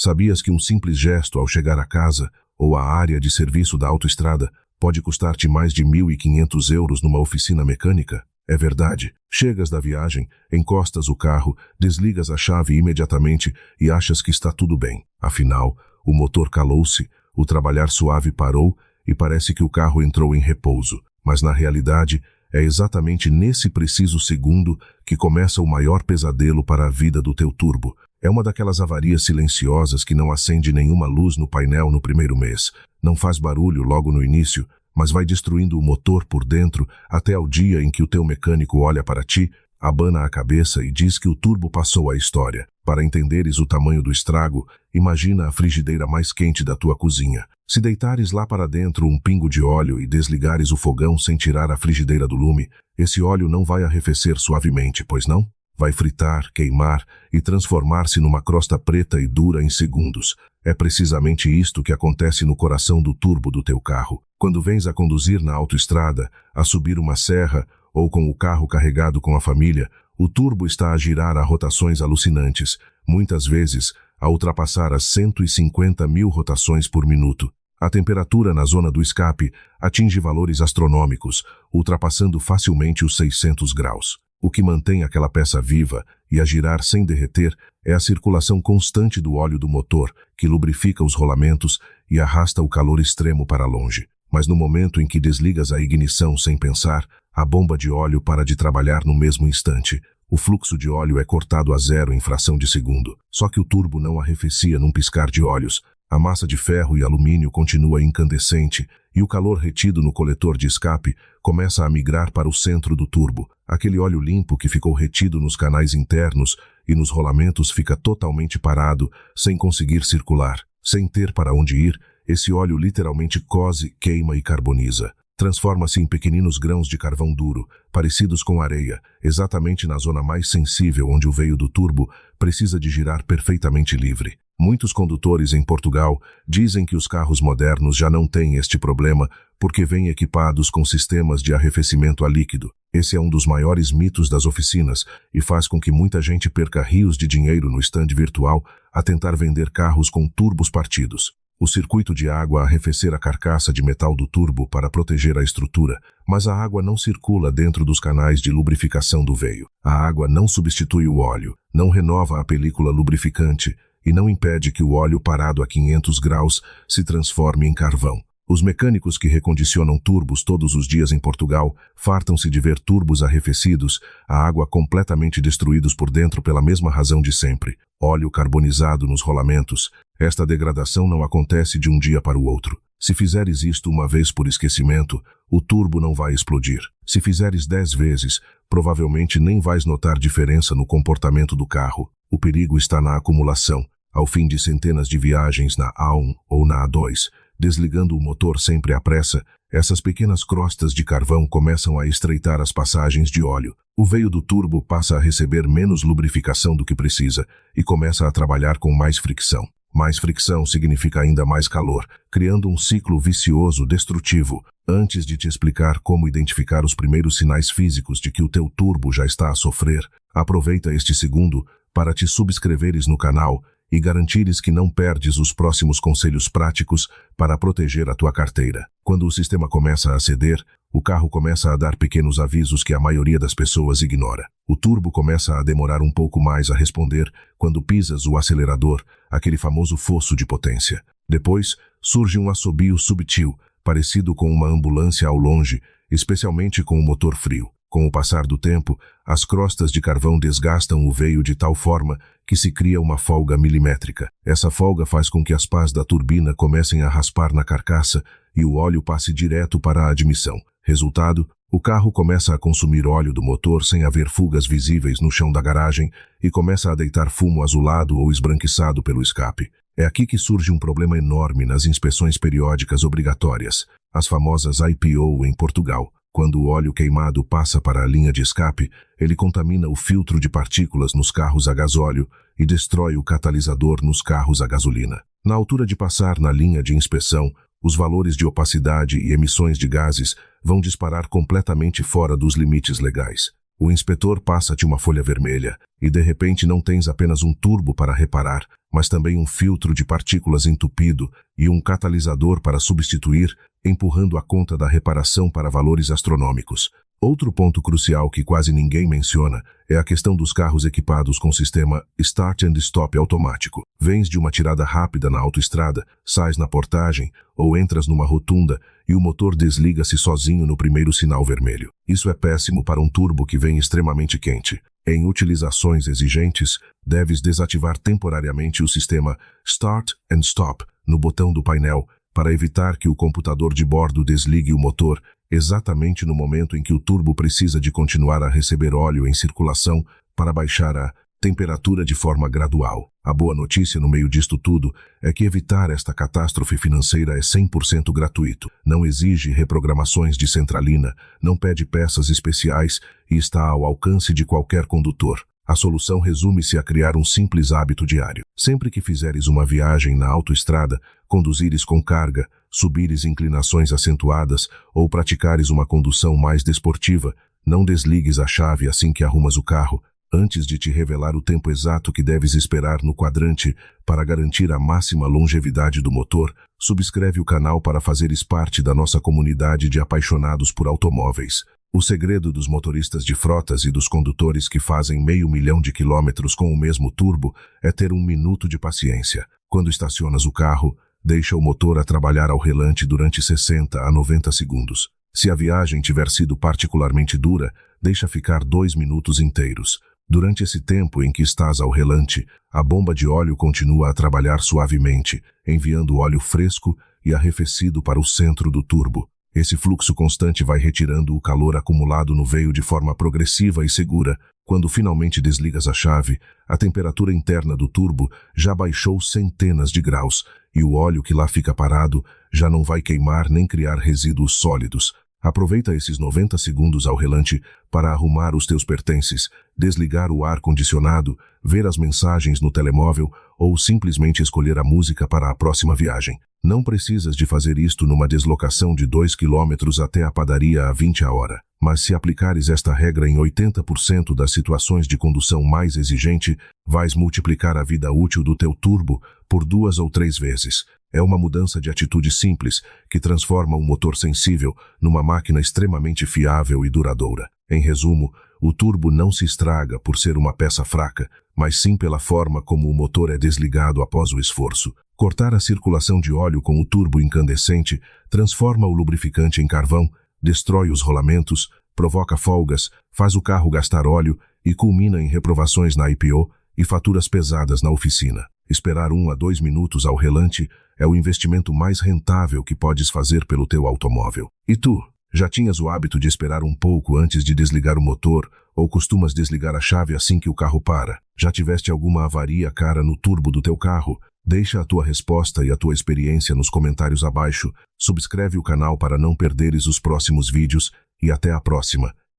Sabias que um simples gesto ao chegar à casa ou à área de serviço da autoestrada pode custar-te mais de 1.500 euros numa oficina mecânica? É verdade. Chegas da viagem, encostas o carro, desligas a chave imediatamente e achas que está tudo bem. Afinal, o motor calou-se, o trabalhar suave parou e parece que o carro entrou em repouso. Mas na realidade, é exatamente nesse preciso segundo que começa o maior pesadelo para a vida do teu turbo. É uma daquelas avarias silenciosas que não acende nenhuma luz no painel no primeiro mês. Não faz barulho logo no início, mas vai destruindo o motor por dentro até ao dia em que o teu mecânico olha para ti, abana a cabeça e diz que o turbo passou à história. Para entenderes o tamanho do estrago, imagina a frigideira mais quente da tua cozinha. Se deitares lá para dentro um pingo de óleo e desligares o fogão sem tirar a frigideira do lume, esse óleo não vai arrefecer suavemente, pois não? Vai fritar, queimar e transformar-se numa crosta preta e dura em segundos. É precisamente isto que acontece no coração do turbo do teu carro. Quando vens a conduzir na autoestrada, a subir uma serra ou com o carro carregado com a família, o turbo está a girar a rotações alucinantes, muitas vezes a ultrapassar as 150.000 rotações por minuto. A temperatura na zona do escape atinge valores astronômicos, ultrapassando facilmente os 600 graus. O que mantém aquela peça viva e a girar sem derreter é a circulação constante do óleo do motor, que lubrifica os rolamentos e arrasta o calor extremo para longe. Mas no momento em que desligas a ignição sem pensar, a bomba de óleo para de trabalhar no mesmo instante. O fluxo de óleo é cortado a zero em fração de segundo. Só que o turbo não arrefecia num piscar de olhos. A massa de ferro e alumínio continua incandescente e o calor retido no coletor de escape começa a migrar para o centro do turbo. Aquele óleo limpo que ficou retido nos canais internos e nos rolamentos fica totalmente parado, sem conseguir circular. Sem ter para onde ir, esse óleo literalmente cose, queima e carboniza. Transforma-se em pequeninos grãos de carvão duro, parecidos com areia, exatamente na zona mais sensível onde o veio do turbo precisa de girar perfeitamente livre. Muitos condutores em Portugal dizem que os carros modernos já não têm este problema porque vêm equipados com sistemas de arrefecimento a líquido. Esse é um dos maiores mitos das oficinas e faz com que muita gente perca rios de dinheiro no stand virtual a tentar vender carros com turbos partidos. O circuito de água arrefecer a carcaça de metal do turbo para proteger a estrutura, mas a água não circula dentro dos canais de lubrificação do veio. A água não substitui o óleo, não renova a película lubrificante e não impede que o óleo parado a 500 graus se transforme em carvão. Os mecânicos que recondicionam turbos todos os dias em Portugal fartam-se de ver turbos arrefecidos, a água completamente destruídos por dentro pela mesma razão de sempre. Óleo carbonizado nos rolamentos. Esta degradação não acontece de um dia para o outro. Se fizeres isto uma vez por esquecimento, o turbo não vai explodir. Se fizeres 10 vezes, provavelmente nem vais notar diferença no comportamento do carro. O perigo está na acumulação. Ao fim de centenas de viagens na A1 ou na A2, desligando o motor sempre à pressa, essas pequenas crostas de carvão começam a estreitar as passagens de óleo. O veio do turbo passa a receber menos lubrificação do que precisa e começa a trabalhar com mais fricção. Mais fricção significa ainda mais calor, criando um ciclo vicioso destrutivo. Antes de te explicar como identificar os primeiros sinais físicos de que o teu turbo já está a sofrer, aproveita este segundo para te subscreveres no canal e garantires que não perdes os próximos conselhos práticos para proteger a tua carteira. Quando o sistema começa a ceder, o carro começa a dar pequenos avisos que a maioria das pessoas ignora. O turbo começa a demorar um pouco mais a responder quando pisas o acelerador, aquele famoso fosso de potência. Depois, surge um assobio subtil, parecido com uma ambulância ao longe, especialmente com o motor frio. Com o passar do tempo, as crostas de carvão desgastam o veio de tal forma que se cria uma folga milimétrica. Essa folga faz com que as pás da turbina comecem a raspar na carcaça e o óleo passe direto para a admissão. Resultado, o carro começa a consumir óleo do motor sem haver fugas visíveis no chão da garagem e começa a deitar fumo azulado ou esbranquiçado pelo escape. É aqui que surge um problema enorme nas inspeções periódicas obrigatórias, as famosas IPO em Portugal. Quando o óleo queimado passa para a linha de escape, ele contamina o filtro de partículas nos carros a gasóleo e destrói o catalisador nos carros a gasolina. Na altura de passar na linha de inspeção, os valores de opacidade e emissões de gases vão disparar completamente fora dos limites legais. O inspetor passa-te uma folha vermelha e de repente não tens apenas um turbo para reparar, mas também um filtro de partículas entupido e um catalisador para substituir, empurrando a conta da reparação para valores astronômicos. Outro ponto crucial que quase ninguém menciona é a questão dos carros equipados com sistema Start and Stop automático. Vens de uma tirada rápida na autoestrada, sais na portagem ou entras numa rotunda e o motor desliga-se sozinho no primeiro sinal vermelho. Isso é péssimo para um turbo que vem extremamente quente. Em utilizações exigentes, deves desativar temporariamente o sistema Start and Stop no botão do painel para evitar que o computador de bordo desligue o motor exatamente no momento em que o turbo precisa de continuar a receber óleo em circulação para baixar a temperatura de forma gradual. A boa notícia no meio disto tudo é que evitar esta catástrofe financeira é 100% gratuito. Não exige reprogramações de centralina, não pede peças especiais e está ao alcance de qualquer condutor. A solução resume-se a criar um simples hábito diário. Sempre que fizeres uma viagem na autoestrada, conduzires com carga, subires inclinações acentuadas ou praticares uma condução mais desportiva, não desligues a chave assim que arrumas o carro, antes de te revelar o tempo exato que deves esperar no quadrante para garantir a máxima longevidade do motor. Subscreve o canal para fazeres parte da nossa comunidade de apaixonados por automóveis. O segredo dos motoristas de frotas e dos condutores que fazem 500 mil de quilômetros com o mesmo turbo é ter 1 minuto de paciência. Quando estacionas o carro, deixa o motor a trabalhar ao relante durante 60 a 90 segundos. Se a viagem tiver sido particularmente dura, deixa ficar 2 minutos inteiros. Durante esse tempo em que estás ao relante, a bomba de óleo continua a trabalhar suavemente, enviando óleo fresco e arrefecido para o centro do turbo. Esse fluxo constante vai retirando o calor acumulado no veio de forma progressiva e segura. Quando finalmente desligas a chave, a temperatura interna do turbo já baixou centenas de graus e o óleo que lá fica parado já não vai queimar nem criar resíduos sólidos. Aproveita esses 90 segundos ao relante para arrumar os teus pertences, desligar o ar-condicionado, ver as mensagens no telemóvel ou simplesmente escolher a música para a próxima viagem. Não precisas de fazer isto numa deslocação de 2 km até a padaria a 20 a hora. Mas se aplicares esta regra em 80% das situações de condução mais exigente, vais multiplicar a vida útil do teu turbo por 2 ou 3 vezes. É uma mudança de atitude simples que transforma um motor sensível numa máquina extremamente fiável e duradoura. Em resumo, o turbo não se estraga por ser uma peça fraca, mas sim pela forma como o motor é desligado após o esforço. Cortar a circulação de óleo com o turbo incandescente transforma o lubrificante em carvão, destrói os rolamentos, provoca folgas, faz o carro gastar óleo e culmina em reprovações na IPO e faturas pesadas na oficina. Esperar 1 a 2 minutos ao relante é o investimento mais rentável que podes fazer pelo teu automóvel. E tu, já tinhas o hábito de esperar um pouco antes de desligar o motor ou costumas desligar a chave assim que o carro para? Já tiveste alguma avaria cara no turbo do teu carro? Deixa a tua resposta e a tua experiência nos comentários abaixo. Subscreve o canal para não perderes os próximos vídeos e até a próxima.